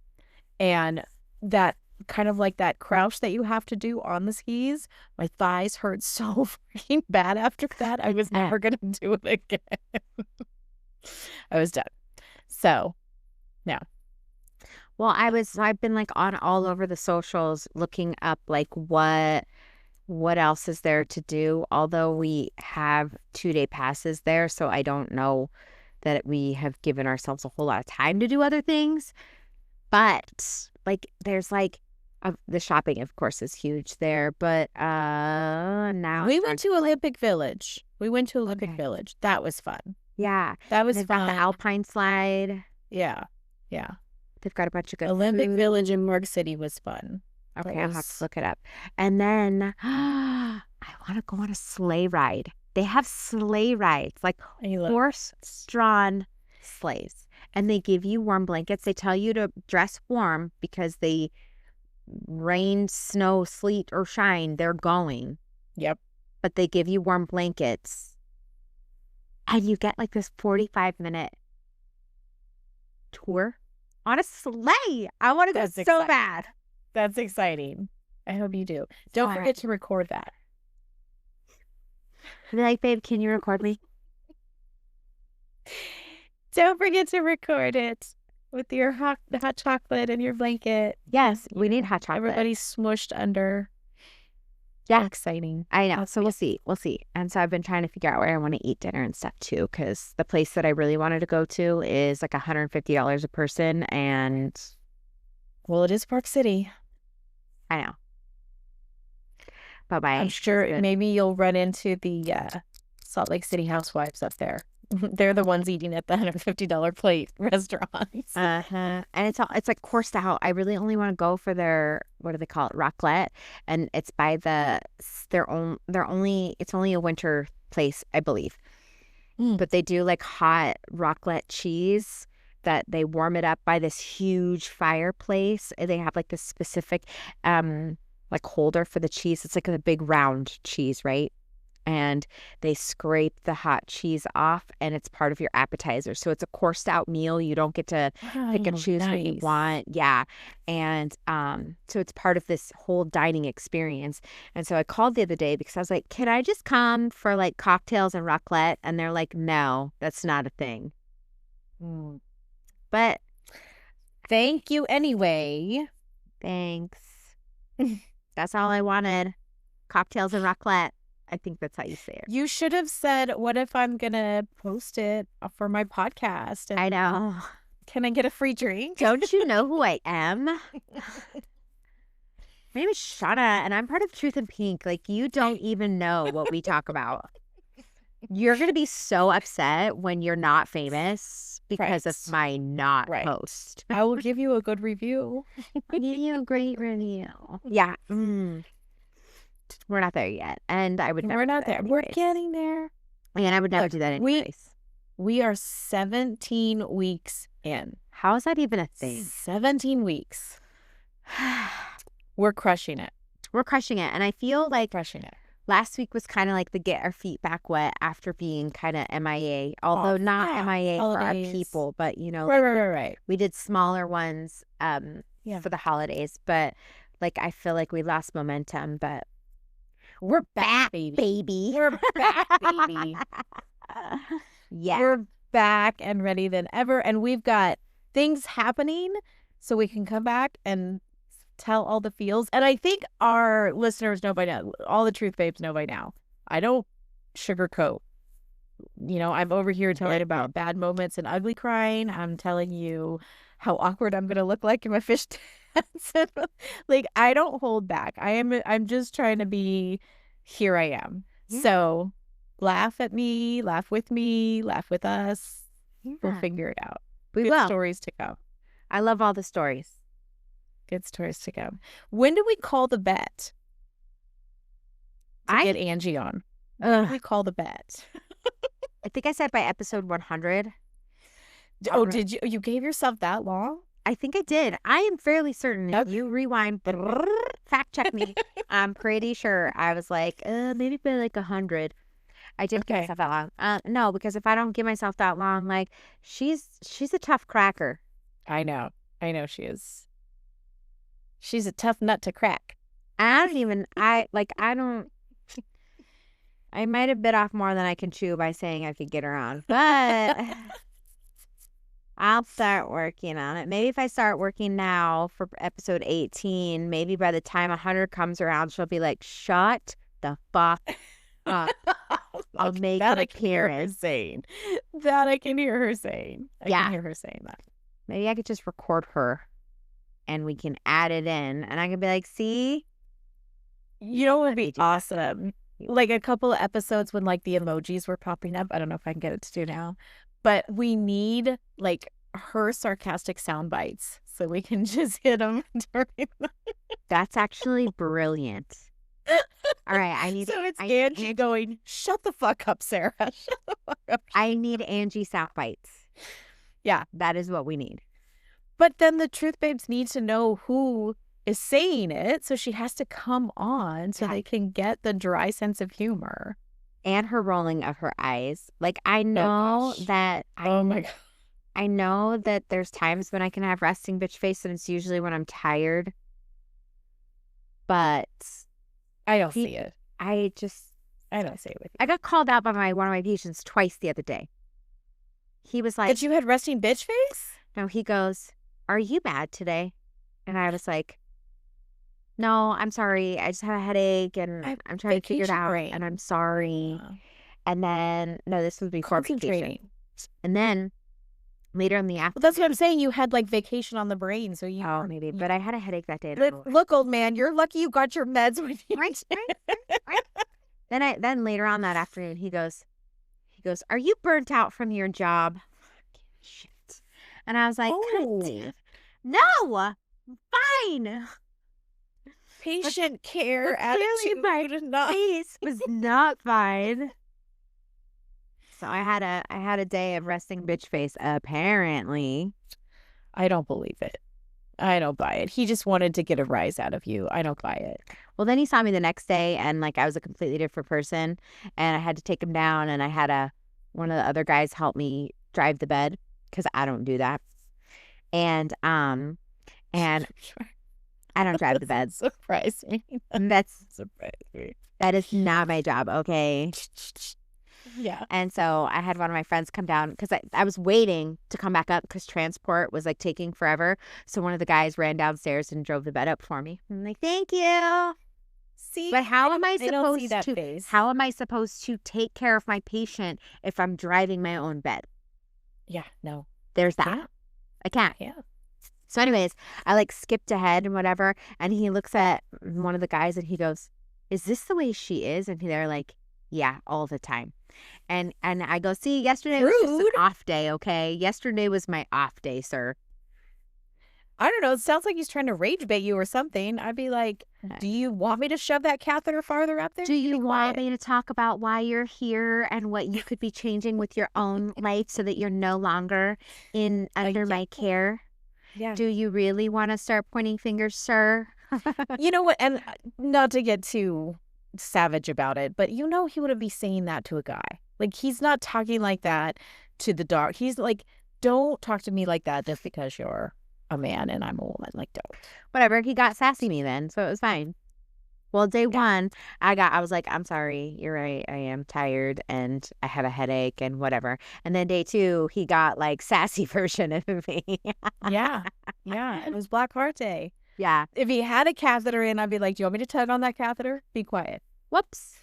and that kind of like that crouch that you have to do on the skis, my thighs hurt so freaking bad after that. I was never gonna do it again. I was done. So, no. Well, I've been like on all over the socials looking up like what else is there to do, although we have 2-day passes there, so I don't know that we have given ourselves a whole lot of time to do other things. But like there's like the shopping, of course, is huge there, but now we went to Olympic Village. Village. That was fun. Yeah, that was they've fun. got the Alpine slide. Yeah. They've got a bunch of good Olympic food. Village in Park City was fun. Okay, I'll have to look it up. And then I want to go on a sleigh ride. They have sleigh rides, like horse-drawn sleighs. And they give you warm blankets. They tell you to dress warm because rain, snow, sleet, or shine, they're going. Yep. But they give you warm blankets. And you get like this 45-minute tour on a sleigh. I want to go so bad. That's exciting. I hope you do. Don't forget to record that. I'd be like, babe, can you record me? Don't forget to record it with your hot chocolate and your blanket. Yes, we need hot chocolate. Everybody's smushed under. Yeah. Exciting. I know. So we'll see. And so I've been trying to figure out where I want to eat dinner and stuff too, because the place that I really wanted to go to is like $150 a person. And well, it is Park City. I know. Bye-bye. I'm sure maybe you'll run into the Salt Lake City housewives up there. They're the ones eating at the $150 plate restaurants. And it's like coursed out. I really only want to go for their, what do they call it, raclette, and it's by it's only a winter place, I believe. But they do like hot raclette cheese that they warm it up by this huge fireplace. They have like this specific like holder for the cheese. It's like a big round cheese, right? And they scrape the hot cheese off, and it's part of your appetizer. So it's a coursed out meal. You don't get to pick and choose what you want. Yeah. And so it's part of this whole dining experience. And so I called the other day because I was like, can I just come for like cocktails and raclette? And they're like, no, that's not a thing. But thank you anyway. Thanks. That's all I wanted. Cocktails and raclette. I think that's how you say it. You should have said, what if I'm going to post it for my podcast? I know. Can I get a free drink? Don't you know who I am? My name is Shauna, and I'm part of Truth in Pink. Like, you don't even know what we talk about. You're going to be so upset when you're not famous because of my not post. I will give you a good review. I'll give you a great review. Yeah. We're not there yet. And I would never. We're not there. We're getting there. And I would never do that anyways. We are 17 weeks in. How is that even a thing? 17 weeks. We're crushing it. We're crushing it. And I feel like last week was kind of like the get our feet back wet after being kind of MIA, although not MIA for our holidays. people, but you know, Right. we did smaller ones for the holidays, but like I feel like we lost momentum, but we're back, baby. We're back, baby. Yeah. We're back and ready than ever, and we've got things happening so we can come back and tell all the feels. And I think our listeners know by now, all the truth babes know by now, I don't sugarcoat. You know, I'm over here telling about bad moments and ugly crying. I'm telling you how awkward I'm gonna look like in my fish dance. Like, I don't hold back. I'm just trying to be, here I am. Yeah. So laugh at me, laugh with me, laugh with us. Yeah. We'll figure it out. We Good will. stories to come. I love all the stories. Good stories to come. When do we call the bet to get Angie on? When do we call the bet? I think I said by episode 100. Oh, did you? You gave yourself that long? I think I did. I am fairly certain. If you rewind, fact check me. I'm pretty sure I was like, maybe by like 100. I didn't give myself that long. No, because if I don't give myself that long, like she's a tough cracker. I know she is. She's a tough nut to crack. I might have bit off more than I can chew by saying I could get her on, but I'll start working on it. Maybe if I start working now for episode 18, maybe by the time 100 comes around, she'll be like, shut the fuck up. I'll make an appearance. That I can hear her saying. I can hear her saying that. Maybe I could just record her and we can add it in. And I can be like, see? You know what would be awesome? Like a couple of episodes when like the emojis were popping up. I don't know if I can get it to do now. But we need like her sarcastic sound bites so we can just hit them during That's actually brilliant. All right, So it's Angie going, shut the fuck up, Sarah. Shut the fuck up. I need Angie sound bites. Yeah. That is what we need. But then the truth babes need to know who is saying it, so she has to come on so they can get the dry sense of humor. And her rolling of her eyes. Like, I know that... Oh, my God. I know that there's times when I can have resting bitch face, and it's usually when I'm tired. But... I don't see it. I don't see it with you. I got called out by one of my patients twice the other day. He was like... That you had resting bitch face? No, he goes, are you bad today? And I was like, no, I'm sorry. I just have a headache and I'm trying to figure it out. And I'm sorry. And then, no, this was before vacation. And then later in the afternoon. Well, that's what I'm saying. You had like vacation on the brain. So you. Oh, maybe. But I had a headache that day. Look, old man, you're lucky you got your meds with you. Right. Then later on that afternoon, he goes, are you burnt out from your job? Shit. And I was like, no, fine. Patient care attitude. My face was not fine. So I had a day of resting bitch face, apparently. I don't believe it. I don't buy it. He just wanted to get a rise out of you. I don't buy it. Well, then he saw me the next day and like I was a completely different person and I had to take him down and I had one of the other guys help me drive the bed because I don't do that. And I don't drive the bed. Surprise me. Surprise me. That is not my job, okay? Yeah. And so I had one of my friends come down because I was waiting to come back up because transport was like taking forever. So one of the guys ran downstairs and drove the bed up for me. I'm like, thank you. See, but how am I supposed to take care of my patient if I'm driving my own bed? Yeah, no. There's that. I can't. Yeah. So anyways, I like skipped ahead and whatever. And he looks at one of the guys and he goes, is this the way she is? And they're like, yeah, all the time. And I go, see, yesterday was just an off day, okay? Yesterday was my off day, sir. I don't know. It sounds like he's trying to rage bait you or something. I'd be like, do you want me to shove that catheter farther up there? Do you want me to talk about why you're here and what you could be changing with your own life so that you're no longer under my care? Yeah. Do you really want to start pointing fingers, sir? You know what? And not to get too savage about it, but he wouldn't be saying that to a guy. Like, he's not talking like that to the dog. He's like, don't talk to me like that just because you're a man and I'm a woman. Like, don't. Whatever. He got sassy me then, so it was fine. Well, day one, I was like, I'm sorry, you're right. I am tired and I have a headache and whatever. And then day two, he got like sassy version of me. Yeah. Yeah. It was Black Heart Day. Yeah. If he had a catheter in, I'd be like, do you want me to tug on that catheter? Be quiet. Whoops.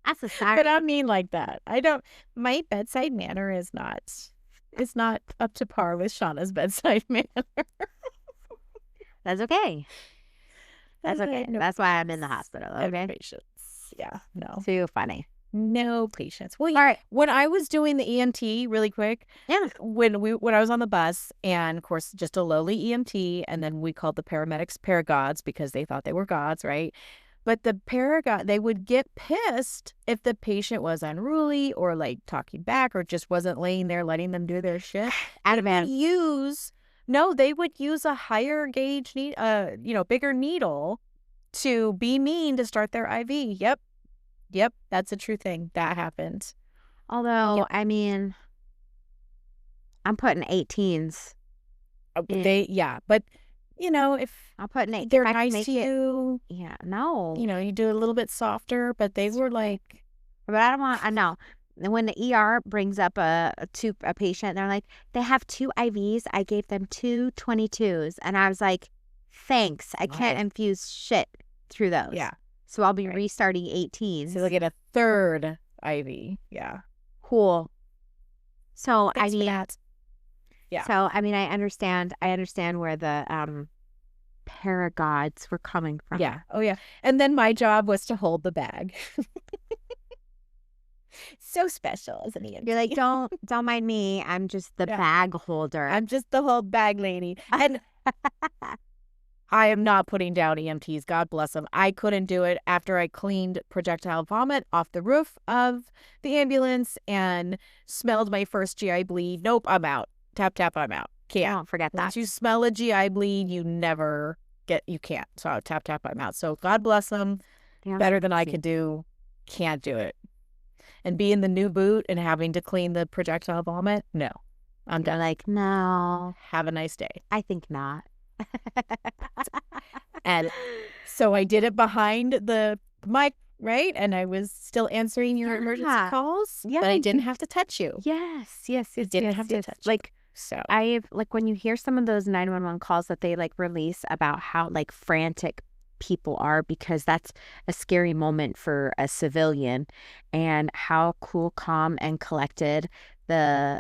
That's a sign. But I mean like that. My bedside manner is not up to par with Shauna's bedside manner. That's okay. That's okay. No, that's why I'm in the hospital. Okay. Patience. Yeah. No. Too funny. No patience. Well, all right. When I was doing the EMT, really quick. Yeah. When I was on the bus, and of course, just a lowly EMT, and then we called the paramedics paragods because they thought they were gods, right? But the paragod, they would get pissed if the patient was unruly or like talking back or just wasn't laying there letting them do their shit. They would use a higher gauge bigger needle to be mean to start their IV. Yep, that's a true thing. That happened. Although, I mean, I'm putting 18s. But if I'll put an 8. they're nice to you, no. You do a little bit softer, but they were like. But I know. When the ER brings up a patient, they're like, they have 2 IVs. I gave them 2 22s. And I was like, thanks. I can't infuse shit through those. Yeah. So I'll be restarting 18s. So they'll get a 3rd IV. Yeah. Cool. So, Thanks for that. Yeah. So, I understand where the paragods were coming from. Yeah. Oh, yeah. And then my job was to hold the bag. So special as an EMT. You're like, don't mind me. I'm just the bag holder. I'm just the whole bag lady. And I am not putting down EMTs. God bless them. I couldn't do it after I cleaned projectile vomit off the roof of the ambulance and smelled my first GI bleed. Nope, I'm out. Tap, tap, I'm out. Can't. Don't forget that. Once you smell a GI bleed, you can't. So tap, tap, I'm out. So God bless them. Yeah, better than I could do. Can't do it. And being the new boot and having to clean the projectile vomit, no. I'm done. Like, no. Have a nice day. I think not. And so I did it behind the mic, right? And I was still answering your emergency calls, but I didn't have to touch you. Yes. Didn't have to touch you. So when you hear some of those 911 calls that they release about how frantic people are, because that's a scary moment for a civilian, and how cool, calm, and collected the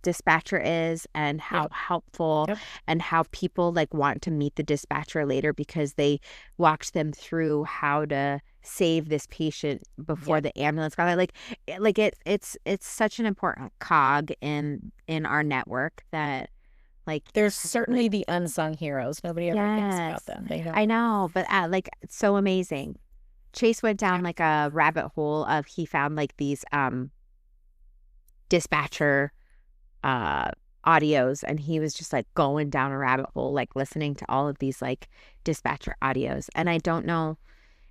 dispatcher is, and how helpful, and how people want to meet the dispatcher later because they walked them through how to save this patient before the ambulance got there. It's such an important cog in our network that there's certainly the unsung heroes. Nobody ever thinks about them. I know, but it's so amazing. Chase went down a rabbit hole of, he found these dispatcher audios, and he was just going down a rabbit hole, listening to all of these dispatcher audios. And I don't know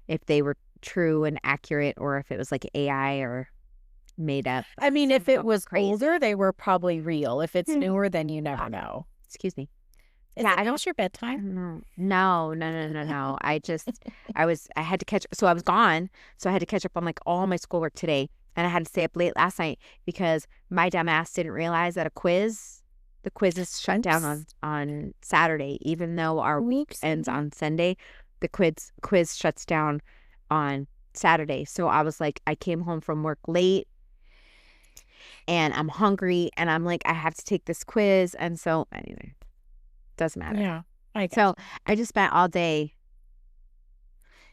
if they were true and accurate or if it was AI or made up. I mean, if it was older, they were probably real. If it's newer, then you never know. Excuse me. I know it's your bedtime. No. I had to catch. So I was gone. So I had to catch up on all my schoolwork today, and I had to stay up late last night because my dumb ass didn't realize that the quiz is shut down on Saturday, even though our week ends on Sunday. The quiz shuts down on Saturday. So I was I came home from work late, and I'm hungry, and I'm I have to take this quiz. And so anyway, doesn't matter. Yeah. I just spent all day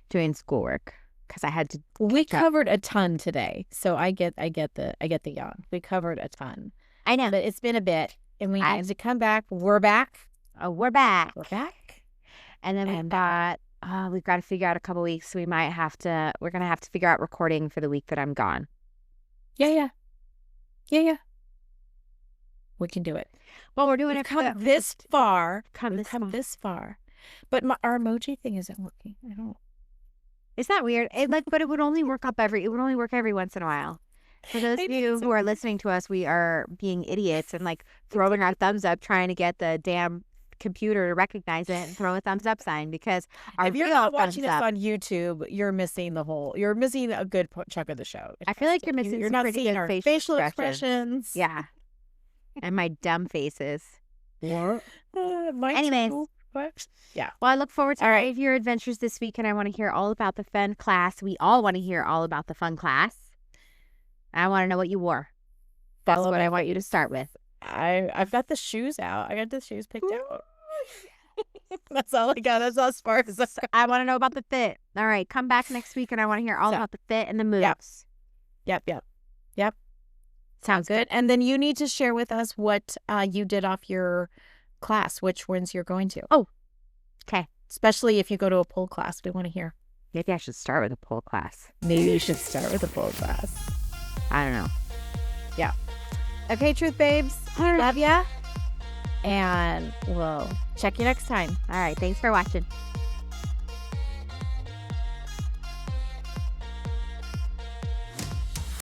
doing schoolwork because I had to. We covered a ton today. So I get the yawn. We covered a ton. I know. But it's been a bit, and we need to come back. We're back. Oh, we're back. We're back. And then we've got to figure out a couple weeks. We're going to have to figure out recording for the week that I'm gone. Yeah. We can do it. Well, we're doing We've come this far. This far. But our emoji thing isn't working. I don't. Is that weird? But it would only work every once in a while. For those of you who are listening to us, we are being idiots and like throwing our thumbs up, trying to get the damn computer to recognize it and throw a thumbs up sign because if you're not watching this on YouTube, you're missing a good chunk of the show. I feel like you're missing you're not seeing our facial expressions. Yeah. And my dumb faces. Anyways. Yeah. Well, I look forward to all of your adventures this week, and I want to hear all about the fun class. We all want to hear all about the fun class. I want to know what you wore. That's what I want you to start with. I've got the shoes out. I got the shoes picked out. That's all I got. That's as far as I want to know about the fit. All right, come back next week, and I want to hear all about the fit and the moves. Yep. Sounds good. And then you need to share with us what you did off your class, which ones you're going to. Oh, okay. Especially if you go to a pole class, we want to hear. Maybe I should start with a pole class. Maybe you should start with a pole class. I don't know. Yeah. Okay, Truth Babes. Love ya. And we'll check you next time. All right. Thanks for watching.